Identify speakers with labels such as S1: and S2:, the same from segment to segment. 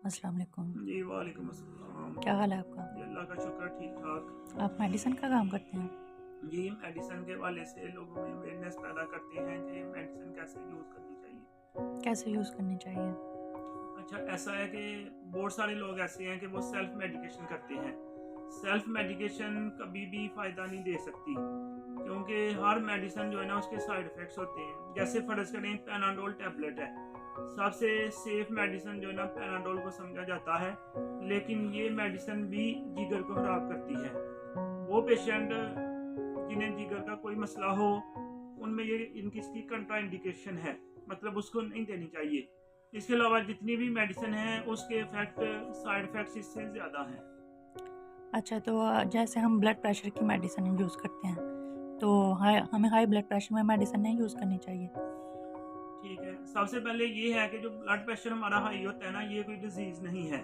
S1: अस्सलाम वालेकुम।
S2: जी, वालेकुम अस्सलाम।
S1: क्या हाल है आपका?
S2: जी, अल्लाह का शुक्र ठीक-ठाक।
S1: आप मेडिसिन का काम करते हैं?
S2: जी, मेडिसिन के हवाले से लोगों में अवेयरनेस पैदा करते हैं कि मेडिसिन कैसे यूज़ करनी चाहिए।
S1: कैसे यूज़ करनी चाहिए?
S2: अच्छा, ऐसा है कि बहुत सारे लोग ऐसे हैं कि वो सेल्फ मेडिकेशन करते हैं। सेल्फ मेडिकेशन कभी भी फ़ायदा नहीं दे सकती, क्योंकि हर मेडिसिन जो है ना उसके साइड इफ़ेक्ट्स होते हैं। जैसे फ़र्ज़ करें पैनाडोल टैबलेट है, सबसे सेफ मेडिसिन जो है ना पैनाडोल को समझा जाता है, लेकिन ये मेडिसिन भी जिगर को ख़राब करती है। वो पेशेंट जिन्हें जिगर का कोई मसला हो, उनमें ये इनकी इसकी कंट्राइंडिकेशन है, मतलब उसको नहीं देनी चाहिए। इसके अलावा जितनी भी मेडिसिन है उसके साइड इफ़ेक्ट्स इससे ज़्यादा हैं।
S1: अच्छा, तो जैसे हम ब्लड प्रेशर की मेडिसिन यूज़ करते हैं, तो हमें हाई ब्लड प्रेशर में मेडिसिन नहीं यूज़ करनी चाहिए?
S2: ठीक है, सबसे पहले ये है कि जो ब्लड प्रेशर हमारा हाई होता है ना, ये कोई डिज़ीज़ नहीं है।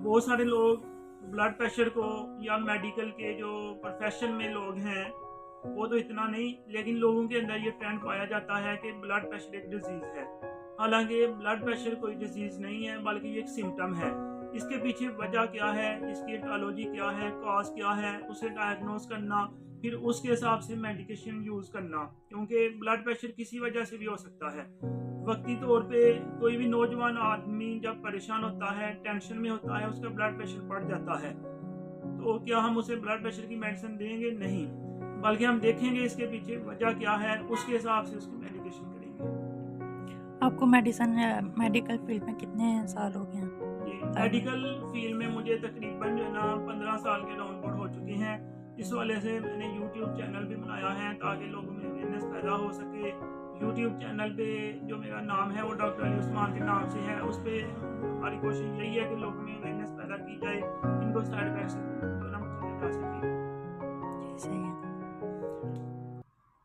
S2: बहुत सारे लोग ब्लड प्रेशर को, या मेडिकल के जो प्रोफेशन में लोग हैं, वो तो इतना नहीं, लेकिन लोगों के अंदर ये ट्रेंड पाया जाता है कि ब्लड प्रेशर एक डिजीज़ है। हालांकि ब्लड प्रेशर कोई डिजीज़ नहीं है, बल्कि ये एक सिम्टम है। इसके पीछे वजह क्या है, इसकी एटियोलॉजी क्या है, कॉज क्या है, उसे डायग्नोस करना, फिर उसके हिसाब से मेडिकेशन यूज़ करना, क्योंकि ब्लड प्रेशर किसी वजह से भी हो सकता है। वक्ती तौर पे कोई भी नौजवान आदमी जब परेशान होता है, टेंशन में होता है, उसका ब्लड प्रेशर बढ़ जाता है, तो क्या हम उसे ब्लड प्रेशर की मेडिसिन देंगे? नहीं, बल्कि हम देखेंगे इसके पीछे वजह क्या है, उसके हिसाब से उसकी मेडिकेशन करेंगे।
S1: आपको मेडिकल फील्ड में कितने साल हो गए हैं
S2: ये
S1: टाइम में?
S2: मेडिकल फील्ड में मुझे तकरीबन जो है ना 15 साल के राउंड अबाउट हो चुके हैं। इस वाले से मैंने यूट्यूब चैनल भी बनाया है ताकि लोगों में अवेयरनेस पैदा हो सके। यूट्यूब चैनल पे जो मेरा नाम है वो डॉक्टर अली उस्मान के नाम से है। उस पे हमारी कोशिश यही है कि लोगों में अवेयरनेस पैदा की जाए, इनको साइड इफेक्ट्स जो है ना बचाया जा सके।
S1: जी, सही है।